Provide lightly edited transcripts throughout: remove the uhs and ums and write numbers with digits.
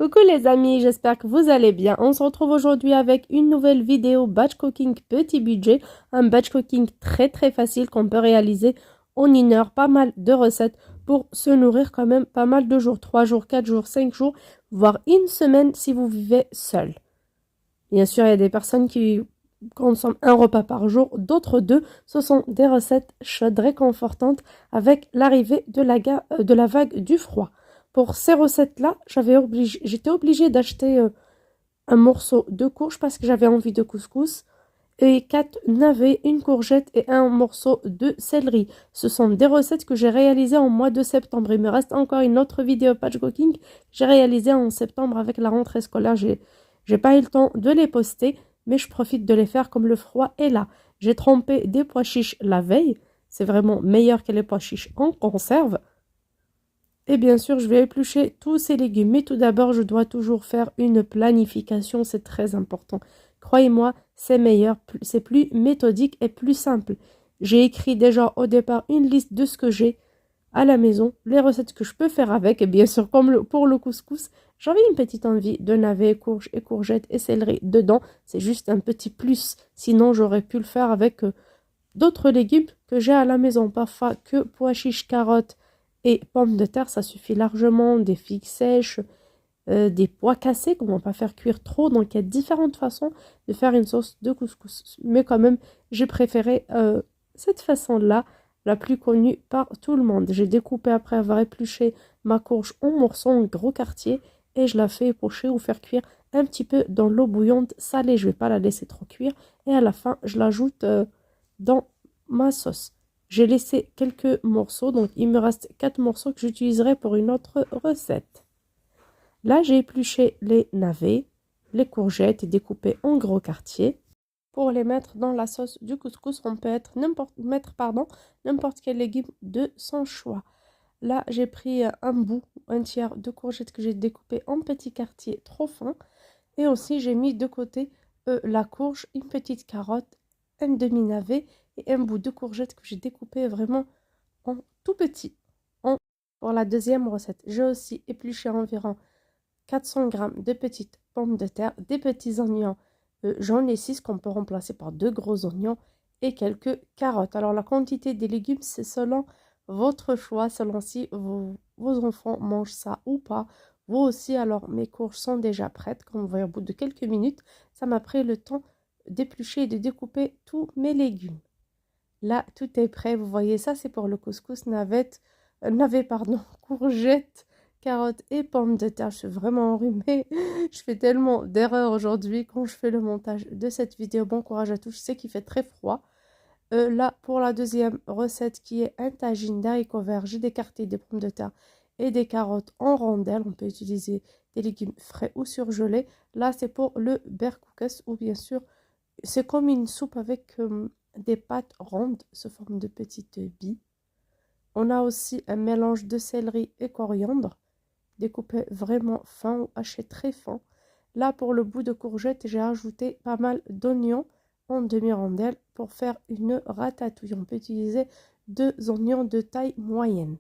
Coucou les amis, j'espère que vous allez bien. On se retrouve aujourd'hui avec une nouvelle vidéo batch cooking petit budget. Un batch cooking très facile qu'on peut réaliser en 1 heure. Pas mal de recettes pour se nourrir quand même pas mal de jours. 3 jours, 4 jours, 5 jours, voire une semaine si vous vivez seul. Bien sûr, il y a des personnes qui consomment un repas par jour, d'autres deux. Ce sont des recettes chaudes, réconfortantes avec l'arrivée de la vague du froid. Pour ces recettes-là, j'étais obligée d'acheter un morceau de courge parce que j'avais envie de couscous et 4 navets, une courgette et un morceau de céleri. Ce sont des recettes que j'ai réalisées en mois de septembre. Il me reste encore une autre vidéo patch cooking que j'ai réalisée en septembre avec la rentrée scolaire. J'ai pas eu le temps de les poster, mais je profite de les faire comme le froid est là. J'ai trempé des pois chiches la veille. C'est vraiment meilleur que les pois chiches en conserve. Et bien sûr, je vais éplucher tous ces légumes. Mais tout d'abord, je dois toujours faire une planification. C'est très important. Croyez-moi, c'est meilleur, c'est plus méthodique et plus simple. J'ai écrit déjà au départ une liste de ce que j'ai à la maison, les recettes que je peux faire avec. Et bien sûr, comme pour le couscous, j'avais une petite envie de navets, courges et courgettes et céleri dedans. C'est juste un petit plus. Sinon, j'aurais pu le faire avec d'autres légumes que j'ai à la maison. Parfois que pois chiches, carottes et pommes de terre, ça suffit largement. Des figues sèches, des pois cassés qu'on ne va pas faire cuire trop. Donc il y a différentes façons de faire une sauce de couscous. Mais quand même, j'ai préféré cette façon-là, la plus connue par tout le monde. J'ai découpé après avoir épluché ma courge en morceaux, en gros quartier, et je la fais pocher ou faire cuire un petit peu dans l'eau bouillante salée. Je ne vais pas la laisser trop cuire. Et à la fin, je l'ajoute dans ma sauce. J'ai laissé quelques morceaux, donc il me reste 4 morceaux que j'utiliserai pour une autre recette. Là, j'ai épluché les navets, les courgettes et découpé en gros quartiers. Pour les mettre dans la sauce du couscous, on peut mettre n'importe quel légume de son choix. Là, j'ai pris un tiers de courgettes que j'ai découpé en petits quartiers trop fins. Et aussi, j'ai mis de côté la courge, une petite carotte, un demi-navet et un bout de courgette que j'ai découpé vraiment en tout petit. Pour la deuxième recette, j'ai aussi épluché environ 400 g de petites pommes de terre, des petits oignons. J'en ai 6 qu'on peut remplacer par 2 gros oignons et quelques carottes. Alors la quantité des légumes, c'est selon votre choix, selon si vos enfants mangent ça ou pas. Vous aussi, alors mes courges sont déjà prêtes, comme vous voyez au bout de quelques minutes. Ça m'a pris le temps d'éplucher et de découper tous mes légumes. Là, tout est prêt. Vous voyez, ça, c'est pour le couscous courgettes, carottes et pommes de terre. Je suis vraiment enrhumée. Je fais tellement d'erreurs aujourd'hui quand je fais le montage de cette vidéo. Bon courage à tous. Je sais qu'il fait très froid. Là, pour la deuxième recette qui est un tagine d'haricots verts, j'ai décarté des pommes de terre et des carottes en rondelles. On peut utiliser des légumes frais ou surgelés. Là, c'est pour le berkoukes ou bien sûr, c'est comme une soupe avec des pâtes rondes sous forme de petites billes. On a aussi un mélange de céleri et coriandre, découpé vraiment fin ou haché très fin. Là, pour le bout de courgette, j'ai ajouté pas mal d'oignons en demi-rondelles pour faire une ratatouille. On peut utiliser 2 oignons de taille moyenne.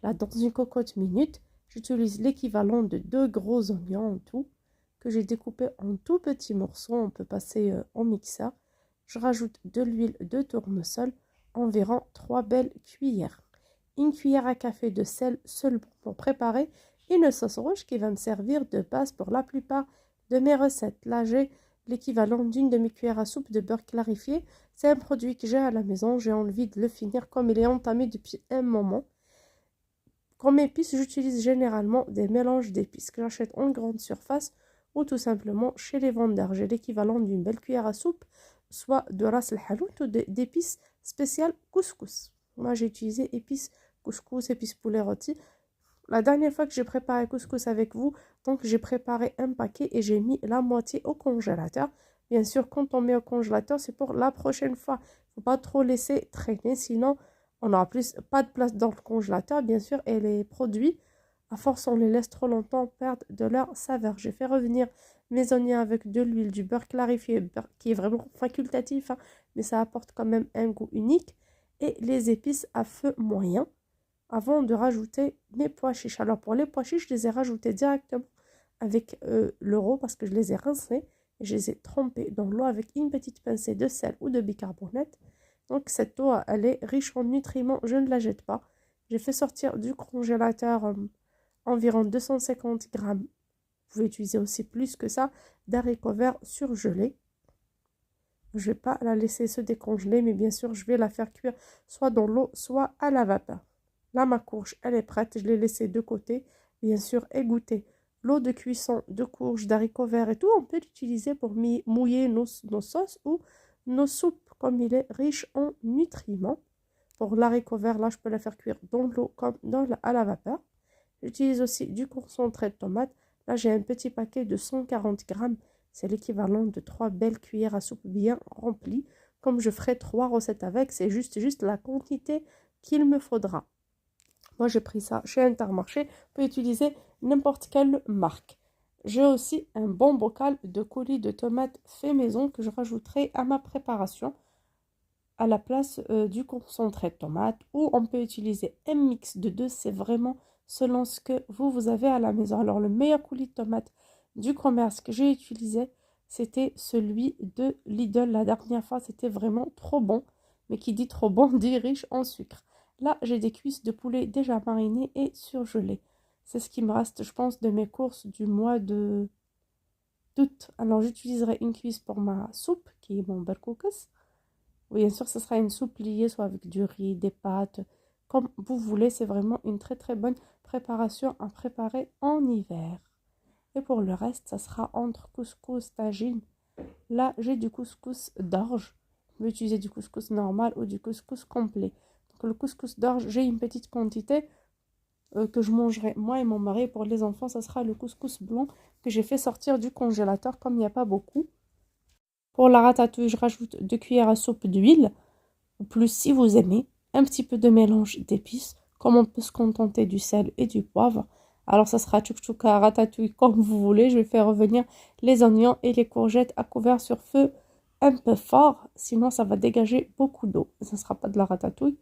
Là, dans une cocotte minute, j'utilise l'équivalent de 2 gros oignons en tout, que j'ai découpé en tout petits morceaux. On peut passer en mixeur. Je rajoute de l'huile de tournesol, environ 3 belles cuillères. Une cuillère à café de sel seulement pour préparer une sauce rouge qui va me servir de base pour la plupart de mes recettes. Là, j'ai l'équivalent d'une demi-cuillère à soupe de beurre clarifié. C'est un produit que j'ai à la maison. J'ai envie de le finir comme il est entamé depuis un moment. Comme épices, j'utilise généralement des mélanges d'épices que j'achète en grande surface ou tout simplement chez les vendeurs. J'ai l'équivalent d'une belle cuillère à soupe, soit de ras el hanout ou d'épices spéciales couscous. Moi, j'ai utilisé épices couscous, épices poulet rôti. La dernière fois que j'ai préparé couscous avec vous, donc j'ai préparé un paquet et j'ai mis la moitié au congélateur. Bien sûr, quand on met au congélateur, c'est pour la prochaine fois. Il ne faut pas trop laisser traîner, sinon on n'aura pas de place dans le congélateur, bien sûr. Et les produits, à force, on les laisse trop longtemps, perdre de leur saveur. J'ai fait revenir mes oignons avec de l'huile, du beurre clarifié, beurre qui est vraiment facultatif, hein, mais ça apporte quand même un goût unique. Et les épices à feu moyen avant de rajouter mes pois chiches. Alors pour les pois chiches, je les ai rajoutés directement avec l'euro parce que je les ai rincés et je les ai trempés dans l'eau avec une petite pincée de sel ou de bicarbonate. Donc cette eau, elle est riche en nutriments, je ne la jette pas. J'ai fait sortir du congélateur environ 250 grammes. Vous pouvez utiliser aussi plus que ça d'haricots verts surgelés. Je ne vais pas la laisser se décongeler, mais bien sûr, je vais la faire cuire soit dans l'eau, soit à la vapeur. Là, ma courge, elle est prête. Je l'ai laissée de côté, bien sûr, égoutter l'eau de cuisson de courge, d'haricots verts et tout. On peut l'utiliser pour mouiller nos sauces ou nos soupes, comme il est riche en nutriments. Pour l'haricot vert, là, je peux la faire cuire dans l'eau comme à la vapeur. J'utilise aussi du concentré de tomate. Là, j'ai un petit paquet de 140 grammes. C'est l'équivalent de 3 belles cuillères à soupe bien remplies. Comme je ferai 3 recettes avec, c'est juste la quantité qu'il me faudra. Moi, j'ai pris ça chez Intermarché. Vous pouvez utiliser n'importe quelle marque. J'ai aussi un bon bocal de coulis de tomates fait maison que je rajouterai à ma préparation à la place du concentré de tomate. Ou on peut utiliser un mix de deux. C'est vraiment selon ce que vous avez à la maison. Alors, le meilleur coulis de tomates du commerce que j'ai utilisé, c'était celui de Lidl. La dernière fois, c'était vraiment trop bon. Mais qui dit trop bon, dit riche en sucre. Là, j'ai des cuisses de poulet déjà marinées et surgelées. C'est ce qui me reste, je pense, de mes courses du mois d'août. Alors, j'utiliserai une cuisse pour ma soupe, qui est mon berkoukes. Oui, bien sûr, ce sera une soupe liée, soit avec du riz, des pâtes, comme vous voulez. C'est vraiment une très très bonne préparation à préparer en hiver. Et pour le reste, ça sera entre couscous, tagine. Là, j'ai du couscous d'orge. Je vais utiliser du couscous normal ou du couscous complet. Donc, le couscous d'orge, j'ai une petite quantité que je mangerai moi et mon mari. Pour les enfants, ça sera le couscous blanc que j'ai fait sortir du congélateur comme il n'y a pas beaucoup. Pour la ratatouille, je rajoute 2 cuillères à soupe d'huile, ou plus si vous aimez, un petit peu de mélange d'épices, comme on peut se contenter du sel et du poivre. Alors ça sera tchouk-tchouka, ratatouille comme vous voulez. Je vais faire revenir les oignons et les courgettes à couvert sur feu un peu fort, sinon ça va dégager beaucoup d'eau. Ça ne sera pas de la ratatouille.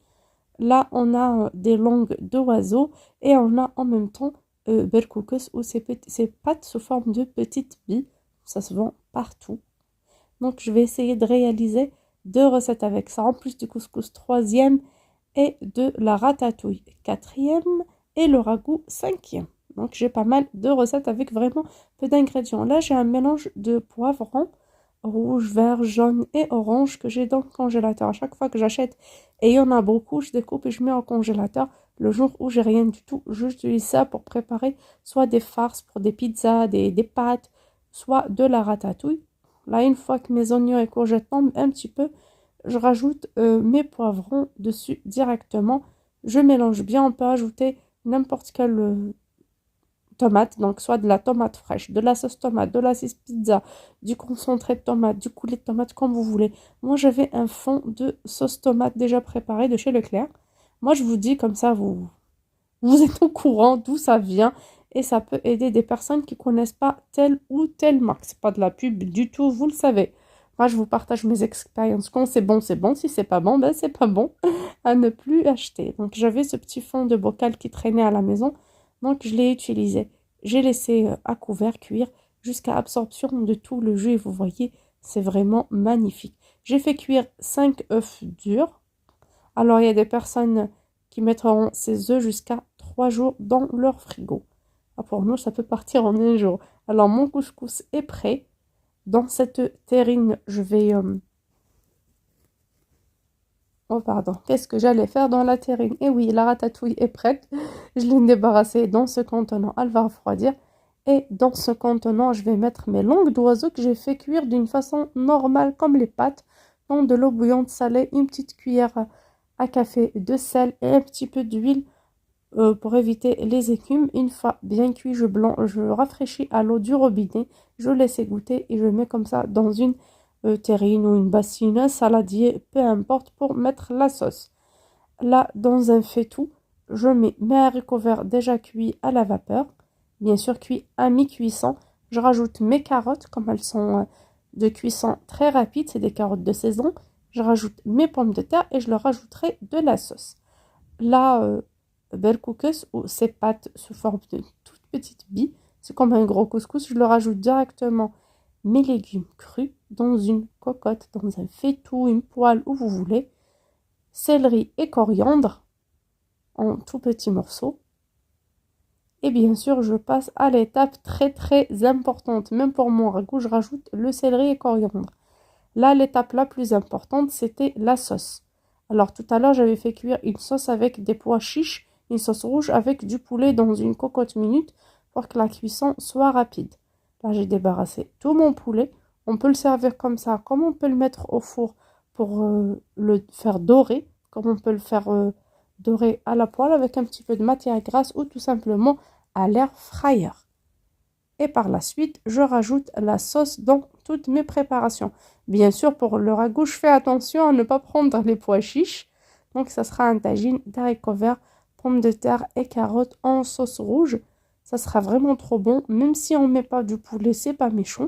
Là, on a des langues d'oiseaux et on a en même temps berkoukes ou ces pâtes sous forme de petites billes. Ça se vend partout. Donc, je vais essayer de réaliser 2 recettes avec ça, en plus du couscous 3e et de la ratatouille 4e et le ragoût 5e. Donc, j'ai pas mal de recettes avec vraiment peu d'ingrédients. Là, j'ai un mélange de poivrons rouge, vert, jaune et orange que j'ai dans le congélateur. À chaque fois que j'achète et il y en a beaucoup, je découpe et je mets au congélateur. Le jour où j'ai rien du tout, j'utilise ça pour préparer soit des farces pour des pizzas, des pâtes, soit de la ratatouille. Là, une fois que mes oignons et courgettes tombent un petit peu, je rajoute mes poivrons dessus directement. Je mélange bien. On peut ajouter n'importe quelle tomate, donc soit de la tomate fraîche, de la sauce tomate, de la sauce pizza, du concentré de tomate, du coulis de tomate, comme vous voulez. Moi, j'avais un fond de sauce tomate déjà préparé de chez Leclerc. Moi, je vous dis comme ça, vous êtes au courant d'où ça vient. Et ça peut aider des personnes qui ne connaissent pas telle ou telle marque. C'est pas de la pub du tout, vous le savez. Moi, je vous partage mes expériences. Quand c'est bon, c'est bon. Si c'est pas bon, ben c'est pas bon. À ne plus acheter. Donc, j'avais ce petit fond de bocal qui traînait à la maison. Donc, je l'ai utilisé. J'ai laissé à couvert cuire jusqu'à absorption de tout le jus. Et vous voyez, c'est vraiment magnifique. J'ai fait cuire 5 œufs durs. Alors, il y a des personnes qui mettront ces œufs jusqu'à 3 jours dans leur frigo. Pour nous, ça peut partir en un jour. Alors, mon couscous est prêt. Dans cette terrine, je vais... Oh, pardon. Qu'est-ce que j'allais faire dans la terrine? Eh oui, la ratatouille est prête. Je l'ai débarrassée dans ce contenant. Elle va refroidir. Et dans ce contenant, je vais mettre mes langues d'oiseau que j'ai fait cuire d'une façon normale, comme les pâtes, dans de l'eau bouillante salée, une petite cuillère à café de sel et un petit peu d'huile pour éviter les écumes. Une fois bien cuit, je rafraîchis à l'eau du robinet, je laisse égoutter et je mets comme ça dans une terrine ou une bassine, un saladier, peu importe, pour mettre la sauce. Là, dans un faitout, je mets mes haricots verts déjà cuits à la vapeur, bien sûr cuits à mi-cuisson. Je rajoute mes carottes, comme elles sont de cuisson très rapide, c'est des carottes de saison. Je rajoute mes pommes de terre et je leur rajouterai de la sauce. Là, berkoukes ou ces pâtes sous forme de toutes petites billes, C'est comme un gros couscous, je le rajoute directement mes légumes crus dans une cocotte, dans un faitout, une poêle, où vous voulez. Céleri et coriandre en tout petits morceaux. Et bien sûr, je passe à l'étape très très importante. Même pour mon ragoût, je rajoute le céleri et coriandre. Là, l'étape la plus importante, c'était la sauce. Alors tout à l'heure, j'avais fait cuire une sauce avec des pois chiches, une sauce rouge avec du poulet dans une cocotte minute pour que la cuisson soit rapide. Là, j'ai débarrassé tout mon poulet. On peut le servir comme ça, comme on peut le mettre au four pour le faire dorer, comme on peut le faire dorer à la poêle avec un petit peu de matière grasse ou tout simplement à l'air fryer. Et par la suite, je rajoute la sauce dans toutes mes préparations. Bien sûr, pour le ragoût, je fais attention à ne pas prendre les pois chiches. Donc, ça sera un tagine d'haricots verts, pommes de terre et carottes en sauce rouge. Ça sera vraiment trop bon. Même si on ne met pas du poulet, c'est pas méchant.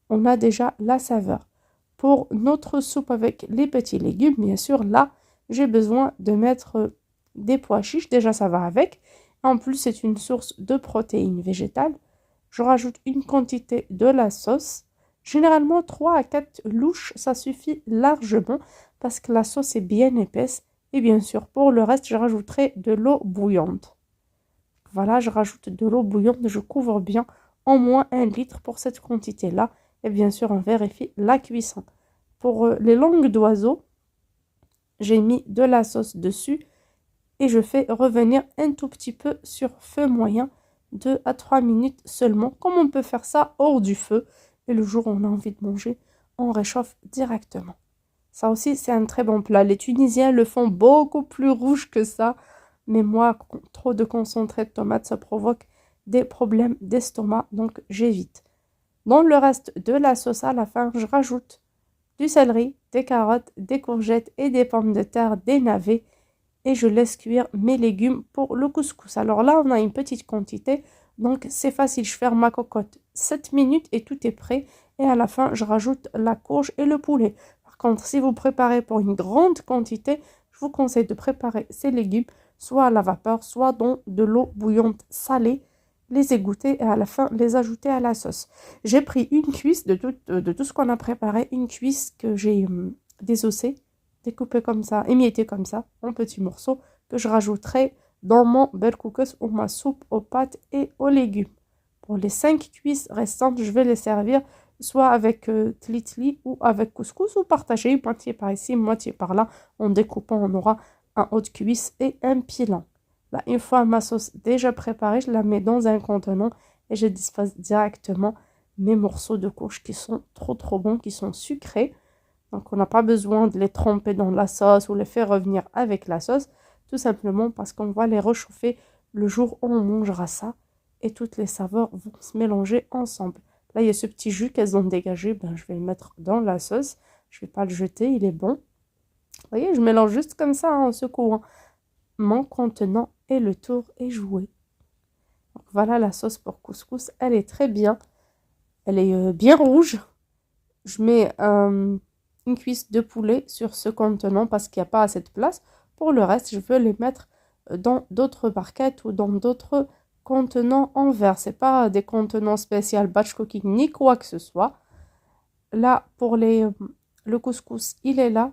On a déjà la saveur. Pour notre soupe avec les petits légumes, bien sûr, là, j'ai besoin de mettre des pois chiches. Déjà, ça va avec. En plus, c'est une source de protéines végétales. Je rajoute une quantité de la sauce. Généralement, 3 à 4 louches, ça suffit largement parce que la sauce est bien épaisse. Et bien sûr, pour le reste, je rajouterai de l'eau bouillante. Voilà, je rajoute de l'eau bouillante. Je couvre bien au moins 1 litre pour cette quantité-là. Et bien sûr, on vérifie la cuisson. Pour les langues d'oiseau, j'ai mis de la sauce dessus et je fais revenir un tout petit peu sur feu moyen, 2 à 3 minutes seulement, comme on peut faire ça hors du feu. Et le jour où on a envie de manger, on réchauffe directement. Ça aussi, c'est un très bon plat. Les Tunisiens le font beaucoup plus rouge que ça. Mais moi, trop de concentré de tomate, ça provoque des problèmes d'estomac, donc j'évite. Dans le reste de la sauce à la fin, je rajoute du céleri, des carottes, des courgettes et des pommes de terre, des navets. Et je laisse cuire mes légumes pour le couscous. Alors là, on a une petite quantité, donc c'est facile. Je ferme ma cocotte 7 minutes et tout est prêt. Et à la fin, je rajoute la courge et le poulet. Par contre, si vous préparez pour une grande quantité, je vous conseille de préparer ces légumes soit à la vapeur, soit dans de l'eau bouillante salée, les égoutter et à la fin, les ajouter à la sauce. J'ai pris une cuisse de tout ce qu'on a préparé, une cuisse que j'ai désossée, découpé comme ça, émietté comme ça, en petits morceaux, que je rajouterai dans mon berkoukes ou ma soupe aux pâtes et aux légumes. Pour les 5 cuisses restantes, je vais les servir soit avec tlitli ou avec couscous ou partager moitié par ici, moitié par là. En découpant, on aura un haut de cuisse et un pilon. Là, une fois ma sauce déjà préparée, je la mets dans un contenant et je dispose directement mes morceaux de courge qui sont trop bons, qui sont sucrés. Donc, on n'a pas besoin de les tremper dans la sauce ou les faire revenir avec la sauce, tout simplement parce qu'on va les réchauffer le jour où on mangera ça et toutes les saveurs vont se mélanger ensemble. Là, il y a ce petit jus qu'elles ont dégagé, je vais le mettre dans la sauce. Je ne vais pas le jeter, il est bon. Vous voyez, je mélange juste comme ça en secouant mon contenant et le tour est joué. Donc, voilà la sauce pour couscous, elle est très bien. Elle est bien rouge. Je mets une cuisse de poulet sur ce contenant parce qu'il n'y a pas assez de place. Pour le reste, je veux les mettre dans d'autres barquettes ou dans d'autres contenants en verre. Ce n'est pas des contenants spéciaux batch cooking ni quoi que ce soit. Là, pour le couscous, il est là,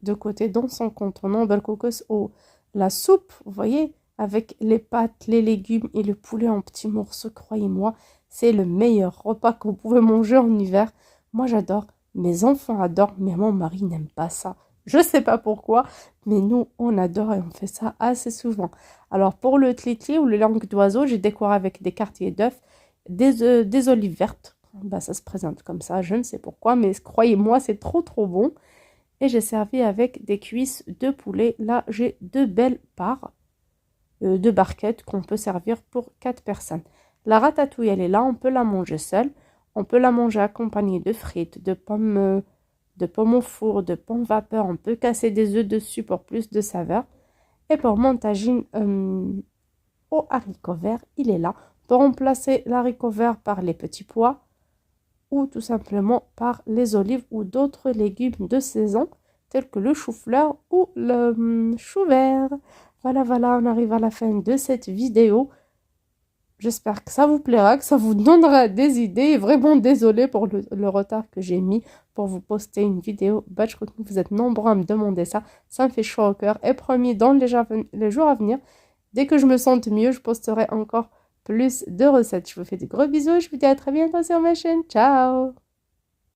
de côté dans son contenant. Berkoukes ou la soupe, vous voyez, avec les pâtes, les légumes et le poulet en petits morceaux, croyez-moi, c'est le meilleur repas que vous pouvez manger en hiver. Moi, j'adore. Mes enfants adorent, mais mon mari n'aime pas ça. Je ne sais pas pourquoi, mais nous, on adore et on fait ça assez souvent. Alors, pour le tlitli ou les langues d'oiseau, j'ai décoré avec des quartiers d'œufs, des olives vertes. Ça se présente comme ça, je ne sais pourquoi, mais croyez-moi, c'est trop bon. Et j'ai servi avec des cuisses de poulet. Là, j'ai 2 belles parts, 2 barquettes qu'on peut servir pour 4 personnes. La ratatouille, elle est là, on peut la manger seule. On peut la manger accompagnée de frites, de pommes au four, de pommes vapeur. On peut casser des œufs dessus pour plus de saveur. Et pour mon tagine aux haricots verts, il est là. On peut remplacer l'haricot vert par les petits pois ou tout simplement par les olives ou d'autres légumes de saison tels que le chou-fleur ou le chou vert. Voilà, on arrive à la fin de cette vidéo. J'espère que ça vous plaira, que ça vous donnera des idées. Et vraiment désolée pour le retard que j'ai mis pour vous poster une vidéo batch cooking. Vous êtes nombreux à me demander ça. Ça me fait chaud au cœur. Et promis, dans les jours à venir, dès que je me sente mieux, je posterai encore plus de recettes. Je vous fais des gros bisous. Je vous dis à très bientôt sur ma chaîne. Ciao!